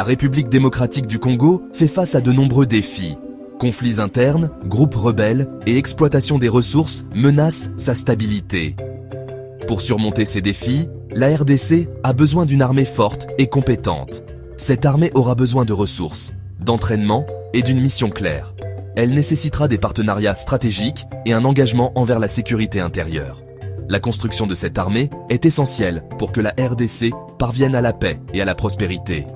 La République démocratique du Congo fait face à de nombreux défis. Conflits internes, groupes rebelles et exploitation des ressources menacent sa stabilité. Pour surmonter ces défis, la RDC a besoin d'une armée forte et compétente. Cette armée aura besoin de ressources, d'entraînement et d'une mission claire. Elle nécessitera des partenariats stratégiques et un engagement envers la sécurité intérieure. La construction de cette armée est essentielle pour que la RDC parvienne à la paix et à la prospérité.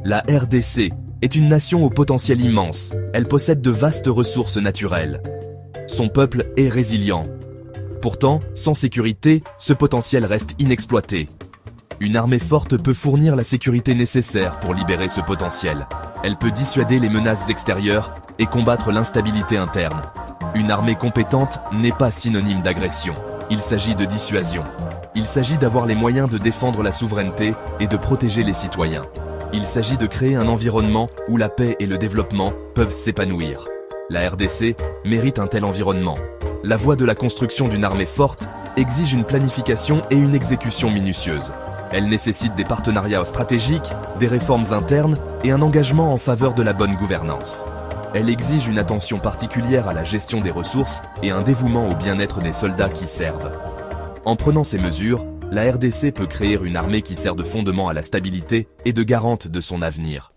La RDC est une nation au potentiel immense. Elle possède de vastes ressources naturelles. Son peuple est résilient. Pourtant, sans sécurité, ce potentiel reste inexploité. Une armée forte peut fournir la sécurité nécessaire pour libérer ce potentiel. Elle peut dissuader les menaces extérieures et combattre l'instabilité interne. Une armée compétente n'est pas synonyme d'agression. Il s'agit de dissuasion. Il s'agit d'avoir les moyens de défendre la souveraineté et de protéger les citoyens. Il s'agit de créer un environnement où la paix et le développement peuvent s'épanouir. La RDC mérite un tel environnement. La voie de la construction d'une armée forte exige une planification et une exécution minutieuse. Elle nécessite des partenariats stratégiques, des réformes internes et un engagement en faveur de la bonne gouvernance. Elle exige une attention particulière à la gestion des ressources et un dévouement au bien-être des soldats qui servent. En prenant ces mesures, la RDC peut créer une armée qui sert de fondement à la stabilité et de garante de son avenir.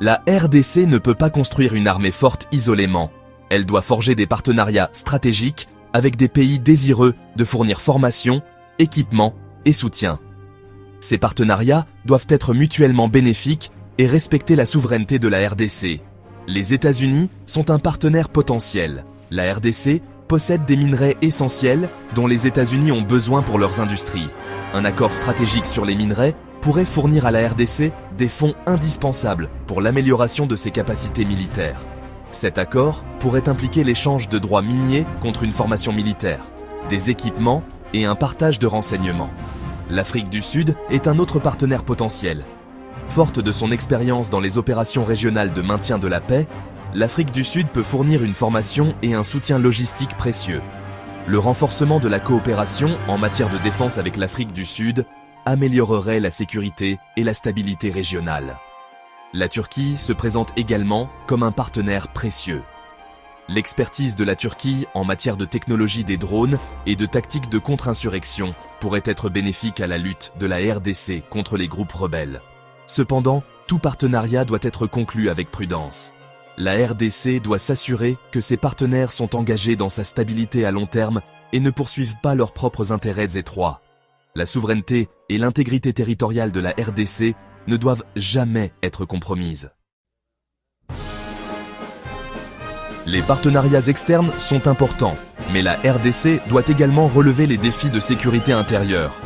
La RDC ne peut pas construire une armée forte isolément. Elle doit forger des partenariats stratégiques avec des pays désireux de fournir formation, équipement et soutien. Ces partenariats doivent être mutuellement bénéfiques et respecter la souveraineté de la RDC. Les États-Unis sont un partenaire potentiel. La RDC possède des minerais essentiels dont les États-Unis ont besoin pour leurs industries. Un accord stratégique sur les minerais pourrait fournir à la RDC des fonds indispensables pour l'amélioration de ses capacités militaires. Cet accord pourrait impliquer l'échange de droits miniers contre une formation militaire, des équipements et un partage de renseignements. L'Afrique du Sud est un autre partenaire potentiel. Forte de son expérience dans les opérations régionales de maintien de la paix, l'Afrique du Sud peut fournir une formation et un soutien logistique précieux. Le renforcement de la coopération en matière de défense avec l'Afrique du Sud améliorerait la sécurité et la stabilité régionale. La Turquie se présente également comme un partenaire précieux. L'expertise de la Turquie en matière de technologie des drones et de tactiques de contre-insurrection pourrait être bénéfique à la lutte de la RDC contre les groupes rebelles. Cependant, tout partenariat doit être conclu avec prudence. La RDC doit s'assurer que ses partenaires sont engagés dans sa stabilité à long terme et ne poursuivent pas leurs propres intérêts étroits. La souveraineté et l'intégrité territoriale de la RDC ne doivent jamais être compromises. Les partenariats externes sont importants, mais la RDC doit également relever les défis de sécurité intérieure.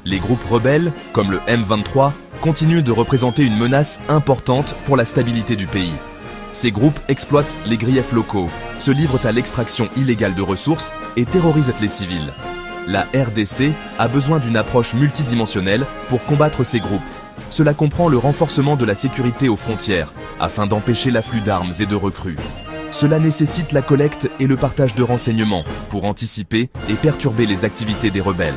Les groupes rebelles, comme le M23, continuent de représenter une menace importante pour la stabilité du pays. Ces groupes exploitent les griefs locaux, se livrent à l'extraction illégale de ressources et terrorisent les civils. La RDC a besoin d'une approche multidimensionnelle pour combattre ces groupes. Cela comprend le renforcement de la sécurité aux frontières, afin d'empêcher l'afflux d'armes et de recrues. Cela nécessite la collecte et le partage de renseignements pour anticiper et perturber les activités des rebelles.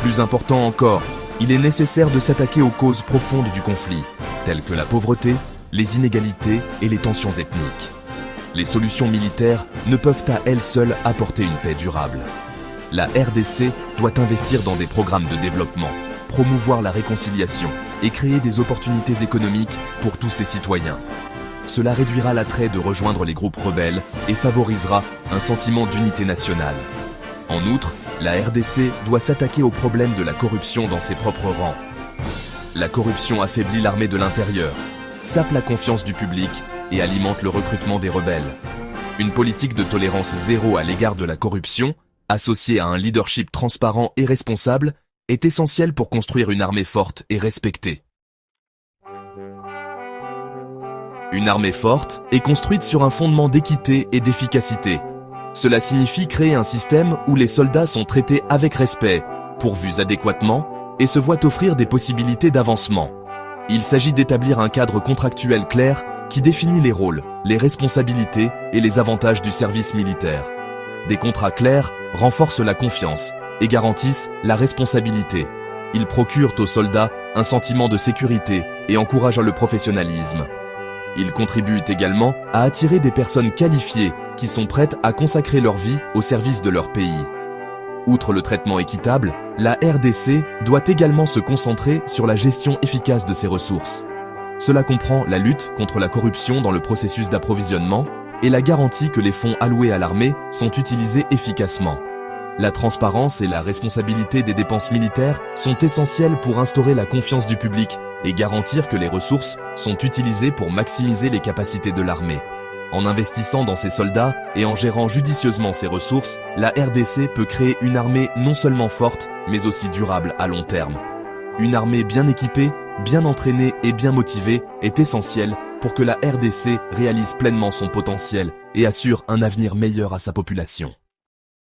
Plus important encore, il est nécessaire de s'attaquer aux causes profondes du conflit, telles que la pauvreté, les inégalités et les tensions ethniques. Les solutions militaires ne peuvent à elles seules apporter une paix durable. La RDC doit investir dans des programmes de développement, promouvoir la réconciliation et créer des opportunités économiques pour tous ses citoyens. Cela réduira l'attrait de rejoindre les groupes rebelles et favorisera un sentiment d'unité nationale. En outre, la RDC doit s'attaquer au problème de la corruption dans ses propres rangs. La corruption affaiblit l'armée de l'intérieur, sape la confiance du public et alimente le recrutement des rebelles. Une politique de tolérance zéro à l'égard de la corruption, associée à un leadership transparent et responsable, est essentielle pour construire une armée forte et respectée. Une armée forte est construite sur un fondement d'équité et d'efficacité. Cela signifie créer un système où les soldats sont traités avec respect, pourvus adéquatement et se voient offrir des possibilités d'avancement. Il s'agit d'établir un cadre contractuel clair qui définit les rôles, les responsabilités et les avantages du service militaire. Des contrats clairs renforcent la confiance et garantissent la responsabilité. Ils procurent aux soldats un sentiment de sécurité et encouragent le professionnalisme. Ils contribuent également à attirer des personnes qualifiées qui sont prêtes à consacrer leur vie au service de leur pays. Outre le traitement équitable, la RDC doit également se concentrer sur la gestion efficace de ses ressources. Cela comprend la lutte contre la corruption dans le processus d'approvisionnement et la garantie que les fonds alloués à l'armée sont utilisés efficacement. La transparence et la responsabilité des dépenses militaires sont essentielles pour instaurer la confiance du public et garantir que les ressources sont utilisées pour maximiser les capacités de l'armée. En investissant dans ses soldats et en gérant judicieusement ses ressources, la RDC peut créer une armée non seulement forte, mais aussi durable à long terme. Une armée bien équipée, bien entraînée et bien motivée est essentielle pour que la RDC réalise pleinement son potentiel et assure un avenir meilleur à sa population.